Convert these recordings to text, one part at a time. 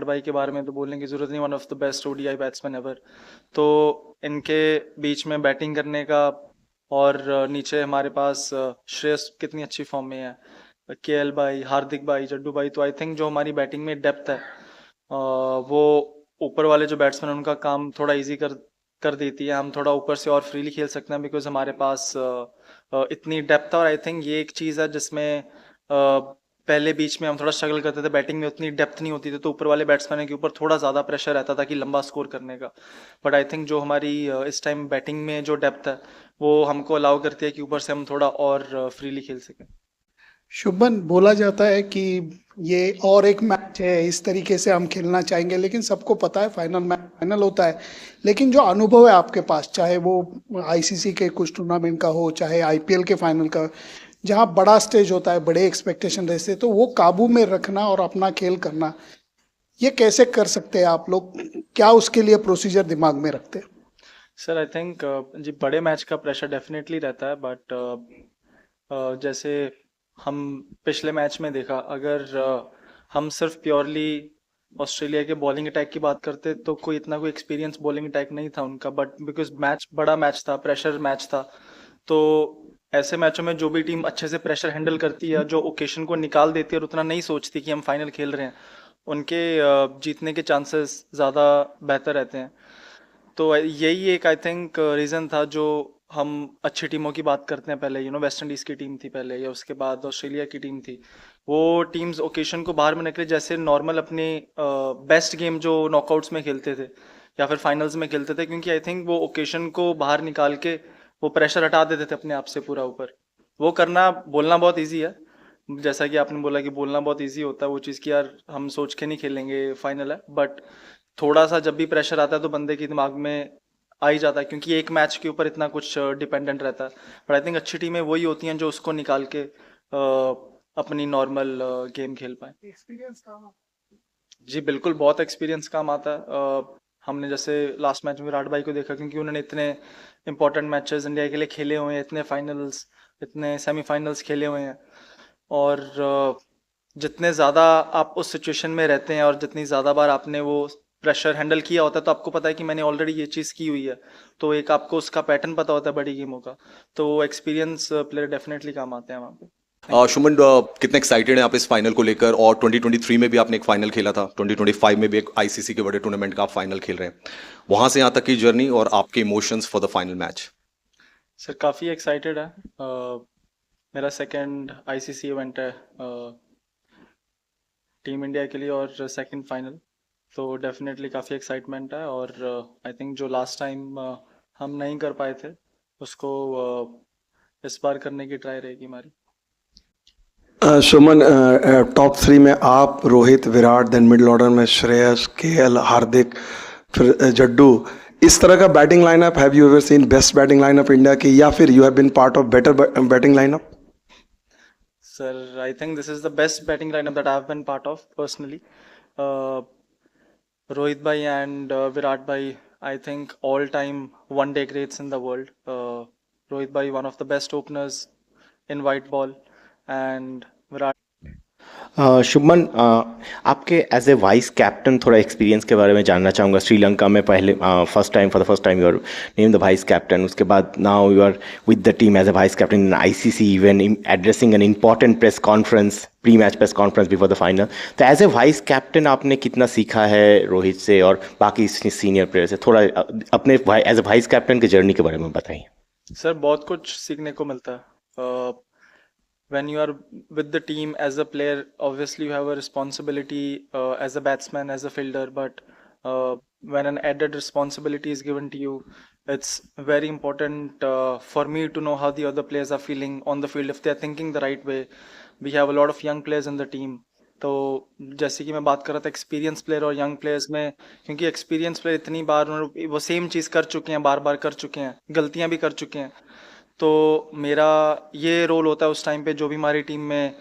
भाई के बारे में तो बोलने की ज़रूरत नहीं, one of the best ODI batsman ever. तो इनके बीच में बैटिंग करने का और नीचे हमारे पास श्रेयस कितनी अच्छी फॉर्म में है, केएल भाई, हार्दिक भाई, जड्डू भाई। तो आई थिंक जो हमारी बैटिंग में डेप्थ है वो ऊपर वाले जो बैट्समैन हैं उनका काम थोड़ा इजी कर कर देती है। हम थोड़ा ऊपर से और फ्रीली खेल सकते हैं बिकॉज हमारे पास इतनी डेप्थ है। और आई थिंक ये एक चीज़ है जिसमें पहले बीच में हम थोड़ा स्ट्रगल करते थे, बैटिंग में उतनी डेप्थ नहीं होती थी तो ऊपर वाले बैट्समैन के ऊपर थोड़ा ज़्यादा प्रेशर रहता था कि लंबा स्कोर करने का। बट आई थिंक जो हमारी इस टाइम बैटिंग में जो डेप्थ है वो हमको अलाउ करती है कि ऊपर से हम थोड़ा और फ्रीली खेल सकें। शुभमन, बोला जाता है कि ये और एक मैच है, इस तरीके से हम खेलना चाहेंगे, लेकिन सबको पता है फाइनल मैच फाइनल होता है। लेकिन जो अनुभव है आपके पास, चाहे वो आईसीसी के कुछ टूर्नामेंट का हो, चाहे आईपीएल के फाइनल का, जहाँ बड़ा स्टेज होता है, बड़े एक्सपेक्टेशन रहते हैं, तो वो काबू में रखना और अपना खेल करना, ये कैसे कर सकते हैं आप लोग? क्या उसके लिए प्रोसीजर दिमाग में रखते हैं? सर आई थिंक जी बड़े मैच का प्रेशर डेफिनेटली रहता है, बट जैसे हम पिछले मैच में देखा, अगर हम सिर्फ प्योरली ऑस्ट्रेलिया के बॉलिंग अटैक की बात करते तो कोई एक्सपीरियंस बॉलिंग अटैक नहीं था उनका। बट बिकॉज मैच बड़ा मैच था, प्रेशर मैच था, तो ऐसे मैचों में जो भी टीम अच्छे से प्रेशर हैंडल करती है, जो ओकेशन को निकाल देती है और उतना नहीं सोचती कि हम फाइनल खेल रहे हैं, उनके जीतने के चांसेस ज़्यादा बेहतर रहते हैं। तो यही एक आई थिंक रीज़न था जो हम अच्छी टीमों की बात करते हैं। पहले वेस्ट इंडीज़ की टीम थी पहले, या उसके बाद ऑस्ट्रेलिया की टीम थी। वो टीम्स ओकेशन को बाहर में निकले, जैसे नॉर्मल अपने बेस्ट गेम जो नॉकआउट्स में खेलते थे या फिर फाइनल्स में खेलते थे, क्योंकि आई थिंक वो ओकेशन को बाहर निकाल के वो प्रेशर हटा देते थे अपने आप से पूरा ऊपर। वो करना, बोलना बहुत ईजी है, जैसा कि आपने बोला कि बोलना बहुत ईजी होता है वो चीज़, कि यार हम सोच के नहीं खेलेंगे फाइनल है। बट थोड़ा सा जब भी प्रेशर आता है तो बंदे के दिमाग में आ ही जाता है, क्योंकि एक मैच के ऊपर इतना कुछ डिपेंडेंट रहता है। बट आई थिंक अच्छी टीमें वही होती हैं जो उसको निकाल के अपनी नॉर्मल गेम खेल पाए। एक्सपीरियंस था। जी बिल्कुल, बहुत एक्सपीरियंस काम आता है। हमने जैसे लास्ट मैच में विराट भाई को देखा, क्योंकि उन्होंने इतने इंपॉर्टेंट मैचेस इंडिया के लिए खेले हुए हैं, इतने फाइनल्स, इतने सेमीफाइनल्स खेले हुए हैं। और जितने ज़्यादा आप उस सिचुएशन में रहते हैं और जितनी ज़्यादा बार आपने वो प्रेशर हैंडल किया होता है, तो आपको पता है कि मैंने ऑलरेडी ये चीज़ की हुई है। तो एक आपको उसका पैटर्न पता होता है बड़ी गेमों का। तो एक्सपीरियंस प्लेयर डेफिनेटली काम आते हैं वहाँ पे। शुमन, कितने एक्साइटेड हैं आप इस फाइनल को लेकर? और 2023 में भी आपने एक फाइनल खेला था, 2025 में भी एक आईसीसी के बड़े टूर्नामेंट का आप फाइनल खेल रहे हैं। वहां से यहाँ तक की जर्नी और आपके emotions for the final match. Sir काफ़ी एक्साइटेड है। मेरा सेकंड आईसीसी इवेंट है टीम इंडिया के लिए, और सेकंड फाइनल। तो डेफिनेटली काफ़ी एक्साइटमेंट है। और आई थिंक जो लास्ट टाइम हम नहीं कर पाए थे उसको इस बार करने की ट्राई रहेगी हमारी। सुमन, टॉप थ्री में आप, Rohit, Virat, then middle order में श्रेयस, केएल, हार्दिक, फिर जड्डू, इस तरह का batting lineup, have you ever seen best batting lineup India की, या फिर you have been part of better batting lineup? Sir I think this is the best batting lineup that I have been part of personally. Rohit भाई and Virat भाई, I think all time one day greats in the world. Rohit भाई one of the best openers in white ball, and Virat. Shubman, आपके as a vice captain थोड़ा experience के बारे में जानना चाहूँगा। श्रीलंका में पहले first time, for the first time you are name the vice captain, उसके बाद now you are with the team as a vice captain in ICC, even addressing an important press conference, pre match press conference before the final. तो as a vice captain आपने कितना सीखा है रोहित से और बाकी सीनियर प्लेयर से? थोड़ा अपने एज ए वाइस कैप्टन की जर्नी के बारे में बताइए। सर बहुत कुछ सीखने को मिलता है। when you are with the team as a player, obviously you have a responsibility as a batsman, as a fielder, but when an added responsibility is given to you, it's very important for me to know how the other players are feeling on the field, if they are thinking the right way. We have a lot of young players in the team. तो जैसे कि मैं बात कर रहा था experience player और young players में, क्योंकि एक्सपीरियंस प्लेयर इतनी बार वो सेम चीज़ कर चुके हैं, बार बार कर चुके हैं, गलतियां भी कर चुके हैं। तो मेरा ये रोल होता है उस टाइम पे, जो भी हमारी टीम में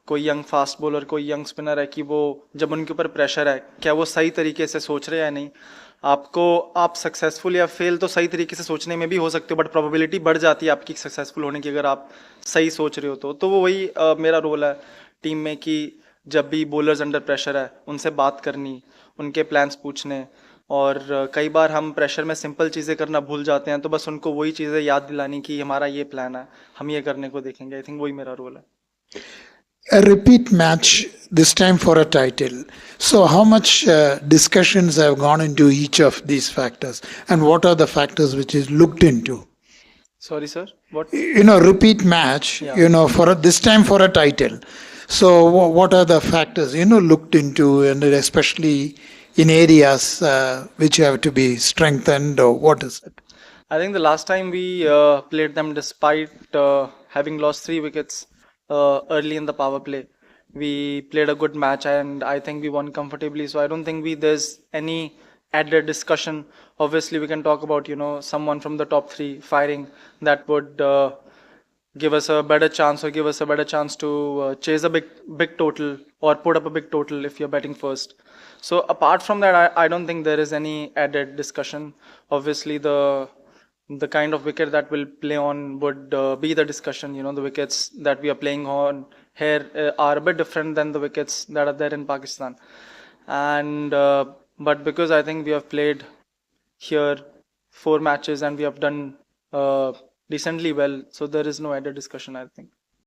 कोई यंग फास्ट बॉलर, कोई यंग स्पिनर है, कि वो जब उनके ऊपर प्रेशर है, क्या वो सही तरीके से सोच रहे हैं या नहीं। आप सक्सेसफुल या फेल तो सही तरीके से सोचने में भी हो सकते हो, बट प्रोबेबिलिटी बढ़ जाती है आपकी सक्सेसफुल होने की अगर आप सही सोच रहे हो तो वो वही मेरा रोल है टीम में, कि जब भी बॉलर्स अंडर प्रेशर है उनसे बात करनी, उनके प्लान्स पूछने, और कई बार हम प्रेशर में सिंपल चीज़ें करना भूल जाते हैं, तो बस उनको वही चीज़ें याद दिलानी कि हमारा ये प्लान है, हम ये करने को देखेंगे। आई थिंक वही मेरा रोल है। A repeat match, this time for a title. So, how much discussions have gone into each of these factors, and what are the factors which is looked into? Sorry sir, what? Repeat match. Yeah. This time for a title. So, what are the factors looked into, and especially in areas which have to be strengthened, or what is it? I think the last time we played them, despite having lost 3 wickets early in the power play, we played a good match, and I think we won comfortably. So I don't think there's any added discussion. Obviously, we can talk about someone from the top 3 firing, that would give us a better chance, or give us a better chance to chase a big total, or put up a big total if you're betting first. So apart from that, I don't think there is any added discussion. Obviously, the kind of wicket that we'll play on would be the discussion. The wickets that we are playing on here are a bit different than the wickets that are there in Pakistan. And but because I think we have played here 4 matches and we have done decently well, so there is no added discussion, I think.